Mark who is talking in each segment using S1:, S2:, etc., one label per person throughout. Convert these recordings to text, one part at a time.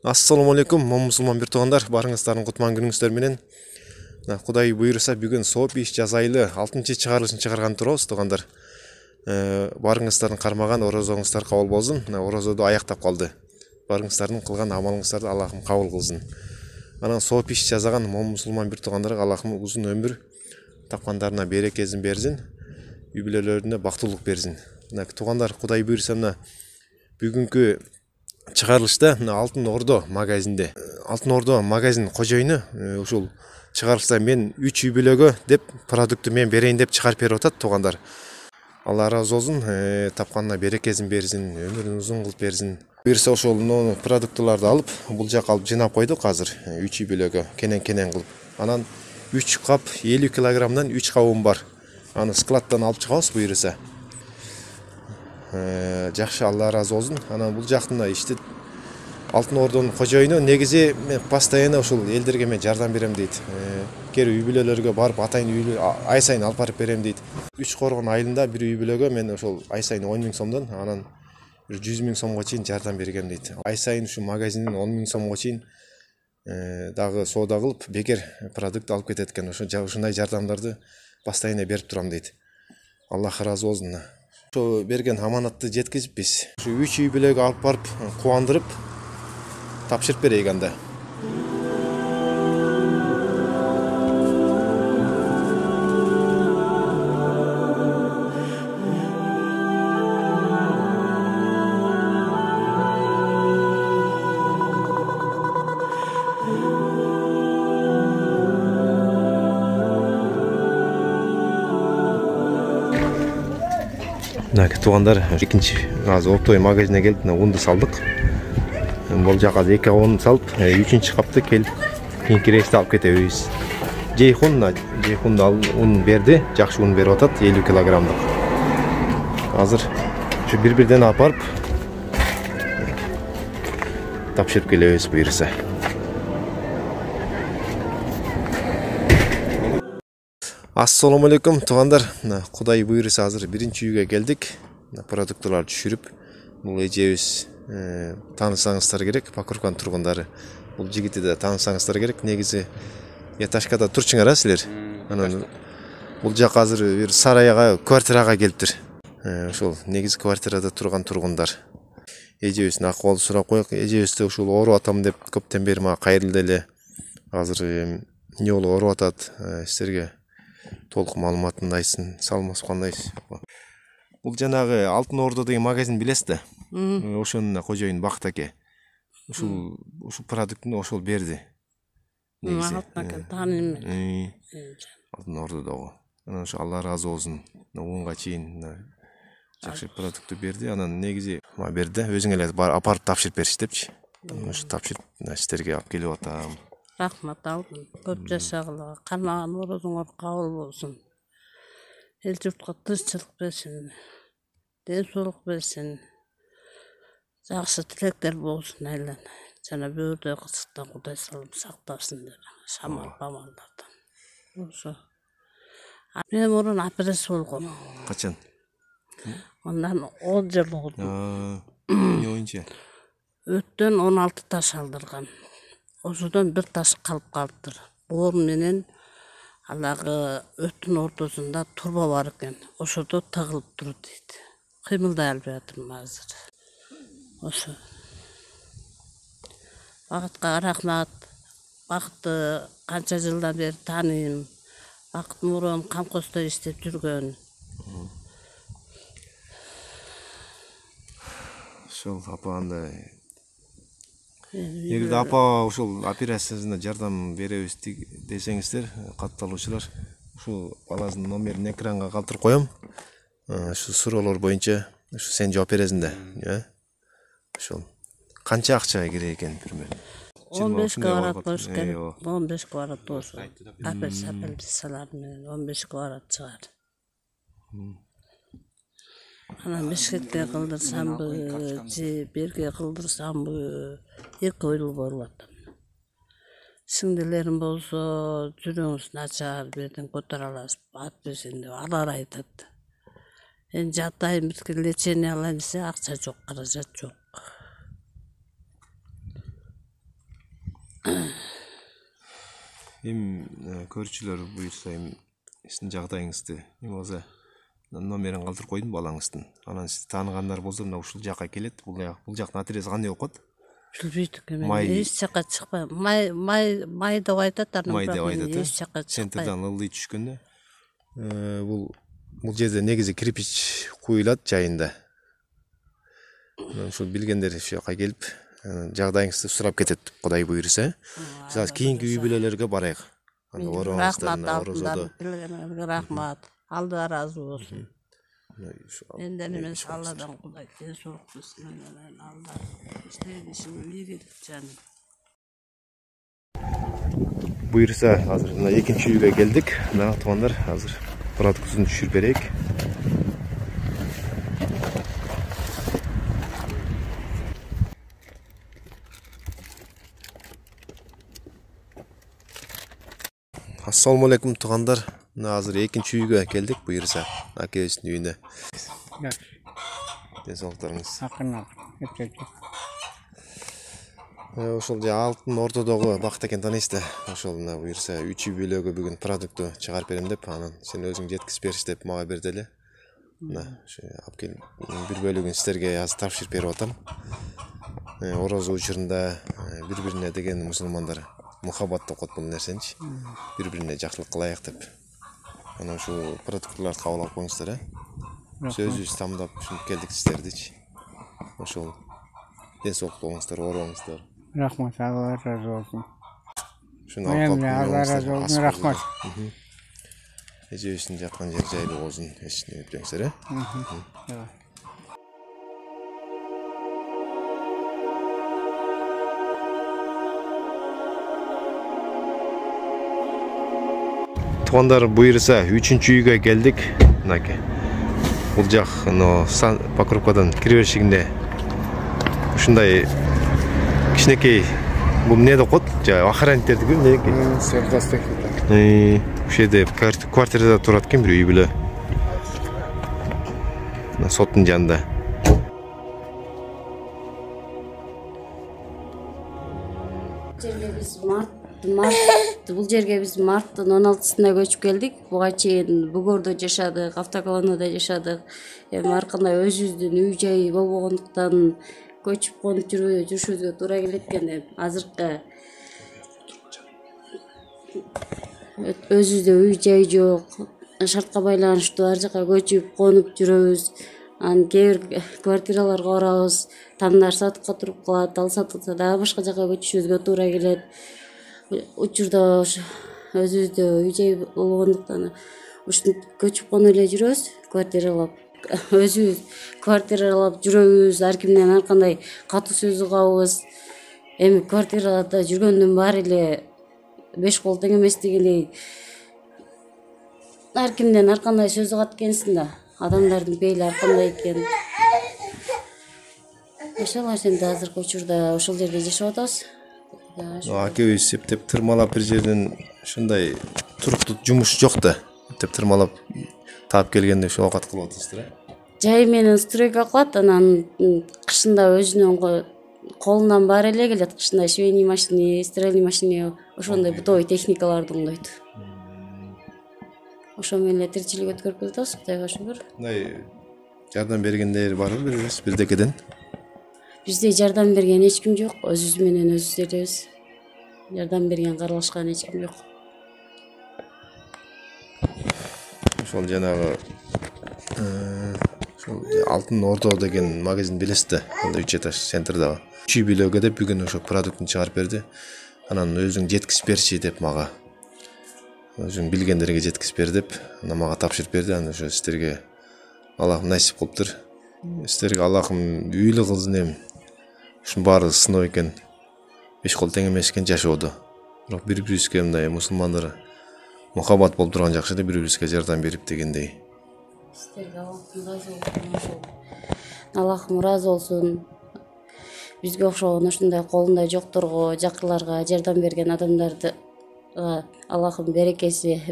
S1: Assalamu алейкум, мұсылман бір туғандар, барыңыздардың құтман күніңіздер менен. Құдай бұйырса, бүгін сооп иш жазайлы 6-чы чыгарылышын чыгарган турабыз туғандар. Барыңыздардың кармаган орозоңуздар кабыл болсун. Орозоду аяктап калды. Барыңыздардың кылган амалыңыздарды Аллахым кабыл кылсын. Анан сооп иш жазаган мұсылман бір туғандарга Аллахым узун өмүр тапкандарына берекесин берсин, үй бүлөлөрүнө бактылык берсин. Туғандар, Құдай бұйырса, бүгүнкү чыгарылышта Алтын Ордо магазинде. Алтын Ордо магазин кожоюну ушул чыгарылышта мен 3 үй бүлөгө деп продуктты мен берейин деп чыгарып берип атат тугандар. Алла разы болсун, тапканына берекесин берсин, өмүрүн узун кылып берсин. Буюрса ошол продуктларды алып, бул жака алып жинап койдук азыр 3 үй бүлөгө кенен кылып. Анан 3 кап 50 килограммдан 3 кабым бар. Аны складтан алып чыгабыз буюрса. Жакшы, Алла разы болсун. Анан бул жактын ишти Алтын Ордонун кожоюну негизи мен постоянно ушул элдерге мен жардам берем дейт. Кер үй бүлөлөргө барып атайын ай сайын алып барып берем дейт. 3 коргон айылында бир үй бүлөгө мен ошол ай сайын 10 000 сомдон, анан 100 000 сомго чейин жардам бергем дейт. Ай сайын ушу магазинден 10 000 сомго чейин дагы соода кылып бекер продукт алып кетет экен. Ушундай жардамдарды постоянно берип турам дейт. Аллах разы болсун. Ошо берген аманатты жеткизип биз ушу 3 үй бүлөгө алып барып кубандырып тапшырып берейик анда. Тугандар, экинчи азыр оптовый магазине келип, унду салдык. Бул жака 2 он салып, 3-чү капты келип, кийинки рейсте алып кетебиз. Жейхун да ун берди, жакшы ун берип атат, 50 килограммдык. Азыр ушу бир-бирден алып барып тапшырып келебиз буюрса. Assalamu алейкум тугандар. Құдай бұйырса азыр биринчи үйгө келдик. Продуктларды түшүрүп, бул эжебиз таанысаңыздар керек, Покровканын тургундары. Бул жигитти да таанысаңыздар керек. Негизи Яташкада турчуңар а силер. Анан бул жак азыр бир сарайга, квартирага келиптир. Ошол негизи квартирада турган тургундар. Эжебиздин акыбалын сурап коек. Эжебиз да ушул ооруп атам деп көптөн бери мага кайрылды эле. Азыр эмне болуп ооруп атат, силерге толук маалыматын айтсын, салмас кандайсыз. Бул жанагы Алтын Ордо деген магазин билесиз да? Ошонун кожоюну Бакыт аке. Ушул продуктуну ошол берди. Негизи. Тааныйм. Алтын Ордодогу. Анан ошо Алла разы болсун. Унга чейин жакшы продукту берди. Анан негизи ма берди, өзүң эле апарып тапшырып бериш депчи. Ошо тапшырып сиздерге алып келип атам.
S2: Рахмат алдым. Көп жашагыла, кармаган орозуңар кабыл болсун. Эл журтка тынччылык берсин, ден соолук берсин. Жакшы тилектер болсун айлан. Жана бөөрдөй кызыктан Кудай сактасын деп. Шамал бамалдардан. Ошо. Мен мурун операция болгом.
S1: Качан?
S2: Ondan 10 жыл болду.
S1: Не боюнча?
S2: Өттөн 16 таш алдырган. Ошодон бир таш калып калыптыр. Боор менен алагы өттүн ортосунда турба бар экен. Ошодо тыгылып тур дейт. Кыймылдай албай атырмын азыр. Ошо. Бакытка рахмат. Бакытты канча жылдан бери тааныйм. Бакыт мурун камкоста иштеп жүргөн.
S1: Ошол апа андай. Эгерде апа ушул операциясына жардам беребиз десеңиздер, катталуучулар, ушул баласынын номерин экранга калтырып коем. Ушу суроолор боюнча ушу сен жооп бересиң да, ошол. Канча акчага керек экен примерно?
S2: 15 квадрат болуш керек. 15 квадрат болсо. Апельсалар менен 15 квадрат чыгар. Анан Бишкекте кылдырсамбы, же берге кылдырсамбы, эки ойлуу болуп атам. Сиңдилерим болсо, жүрөгүңүз начар, берден көтөрө аласыз, ат берсең деп алар айтат. Энди жатайын, бир лечение алайын десе, акча жок, каражат жок.
S1: Көрчүлөр буйрса сиздин жагдайыңызды болсо номерин калтырып койдум балаңыздын. Анан сизди тааныгандар болсо мына ушул жакка келет. Бул жактын адреси кандай окот?
S2: Билбейт экенмин. Эч жакка чыкпайм. Май деп айтат, анан
S1: Май деп
S2: бирок
S1: айтат.
S2: эч жакка чыкпайм.
S1: Центрдан ылдый түшкөндө бул жерде негизи кирпич куюлат жайында. Ушул билгендер ушул жака келип жагдайыңызды сурап кетет, Кудай буйрса. Сиз кийинки үй бүлөлөргө барайык.
S2: Рахмат алтындар, билгениңерге рахмат. Алла ыраазы болсун. Менден эмес Алладан Кудай ден соолук берсин. Алла иштеген ишиңи ийгилик жаным.
S1: Буйрса азыр мына экинчи үйгө келдик. Мына туугандар азыр продуктун түшүрүп берейик. Assalamu alaikum tуугандар. Мына азыр экинчи үйгө келдик. Буйрса акебиздин үйүнө. Ден соолуктарыңыз. Ошол алтын ортодогу бакыт экен таанайсыздар. Ошол мына буйрса 3 үй бүлөгө бүгүн продукту чыгарып берем деп, анан сен өзүң жеткизип бериш деп мага берди эле. Мына ошо алып келип бир бөлүгүн сиздерге азыр тапшырып берип атам. Орозо учурунда бири-бирине деген мусулмандар мухаббат окот бул нерсеничи. Бири-бирине жакшылык кылайык деп. Анан ушул продуктларды кабыл алып коюңуздар, Сөзүбүз тамдап ушинтип келдик сиздердичи. Ошол ден соолук болуңуздар, оорубаңыздар.
S3: Рахмат, Алла разы болсун.
S1: Шуну алып калып
S3: Алла разы болсун, рахмат.
S1: Эжебиздин жаткан жер жайлуу болсун, эч неме билеңиздер, Туугандар, буйрса 3-чү үйгө келдик. Мынакей. Бул жак покупкадан кире беришигинде ушундай кичинекей бул эмне деп коет? Охранниктердики эмнеки? Сертификат. Ушул жерде квартирада турат экен бир үй бүлө. Соттун жанында.
S4: Бул жерге биз марттын 16-сында көчүп келдик. Буга чейин Бугордо жашадык, автоколоннада жашадык. Эми ар кандай өзүбүздүн үй жайы болбогондуктан көчүп конуп жүрүшүбүзгө туура келет экен. Азыркы өзүбүздө үй жай жок. Шартка байланыштуу ар жака көчүп конуп жүрөбүз. Анан кээ бир квартираларга барабыз. Тамдар сатыкка туруп калат, ал сатылса дагы башка жака көчүшүбүзгө туура келет. Учурда өзүбүздө үй жай болгондуктан ушинтип көчүп конуп эле жүрөбүз, квартиралап. Өзүбүз квартиралап жүрөбүз, ар кимден ар кандай катуу сөз угабыз. Эми квартирада жүргөндүн баары эле 5 кол тең эмес дегендей. Ар кимден ар кандай сөз угат экенсиң да. Адамдардын пейили ар кандай экен. Ошол ошентип азыркы учурда ошол жерде жашап атабыз.
S1: Акебиз септеп тырмалап бир жерден ушундай туруктуу жумуш жок да. Деп тырмалап таап келгенде ошол оокат кылып атасыздар,
S4: Жай менен стройка кылат, анан кышында өзүнүн колунан баары эле келет. Кышында швейный машина, стиральный машина, ошондой бытовой техникаларды оңдойт. Ошо менен эле тиричилик өткөрүп келатабыз, Кудайга шүгүр.
S1: Мындай жардам бергендер барбы бирдекеден?
S4: Бизде жардам берген эч ким жок, өзүбүз менен өзүбүз элебиз. Жардам берген, каралышкан эч ким жок.
S1: Ошол жанагы Алтын Ордо деген магазин билесиз да, анда 3 этаж центрдагы. 3 үй бүлөгө деп бүгүн ошо продуктун чыгарып берди. Анан өзүң жеткизип берчи деп мага. Өзүң билгендерге жеткизип бер деп, анан мага тапшырып берди. Анан ошо сиздерге Аллахым насип кылыптыр. Сиздерге Аллахым үйлүү кылсын эми. Ушунун баары сыноо экен. 5 кол тең эмес экен жашоодо. Бирок бири-бирибизге мындай мусулмандар мухаббат болуп турган жакшы да, бири-бирибизге жардам берип дегендей.
S4: Сиздерге Аллахым разы болсун. Аллахым разы болсун. Бизге окшогон ушундай колунда жокторго, жакырларга жардам берген адамдарды Аллахым берекеси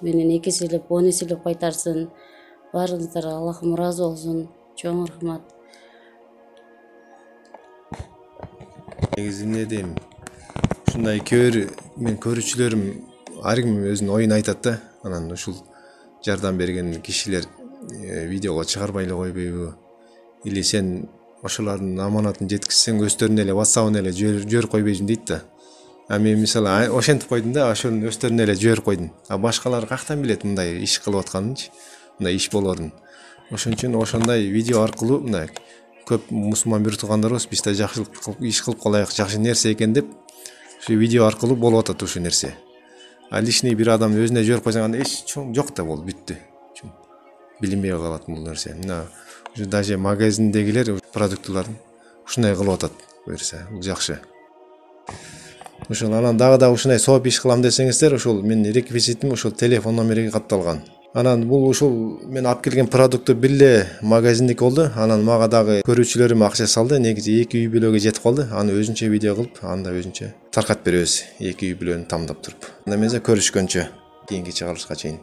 S4: менен 2 эселеп, 10 эселеп кайтарсын. Баарыңыздарга Аллахым разы болсун. Чоң рахмат.
S1: Негизи эмне дейм? ушундай кээ бир мен көрүүчүлөрүм ар ким өзүнүн оюн айтат да. Анан ушул жардам берген кишилер видеого чыгарбай эле койбойбу? Или сен ошолордун аманатын жеткизсең өздөрүнө эле WhatsApp-ына эле жиберип койбойсуң дейт да. А мен мисалы ошентип койдум да, ошонун өздөрүнө эле жиберип койдум. А башкалар каяктан билет мындай иш кылып атканынчы, мындай иш болорун. Ошон үчүн ошондой видео аркылуу мына көп мусулман бир туугандарыбыз биз да жакшылык кылып иш кылып калайык, жакшы нерсе экен деп ушу видео аркылуу болуп атат ушул нерсе. А лишний бир адам өзүнө жиберип койсоң анда эч чоң жок да болду, бүттү. Билинбей калат бул нерсе. Мына ушу даже магазиндегилер продуктыларын ушундай кылып атат. Буюрса, бул жакшы. Ошол анан дагы ушундай сооп иш кылам десеңиздер, ошол менин реквизитим ошол телефон номериге катталган. Анан бул ушул мен алып келген продукты билле магазиндики болду. Анан мага дагы көрүүчүлөрүм акча салды. Негизи 2 үй бүлөгө жетип калды. Аны өзүнчө видео кылып, анда өзүнчө таркатып беребиз. 2 үй бүлөнү тамдап туруп. Анда эмесе көрүшкөнчө кийинки чыгарылышка чейин.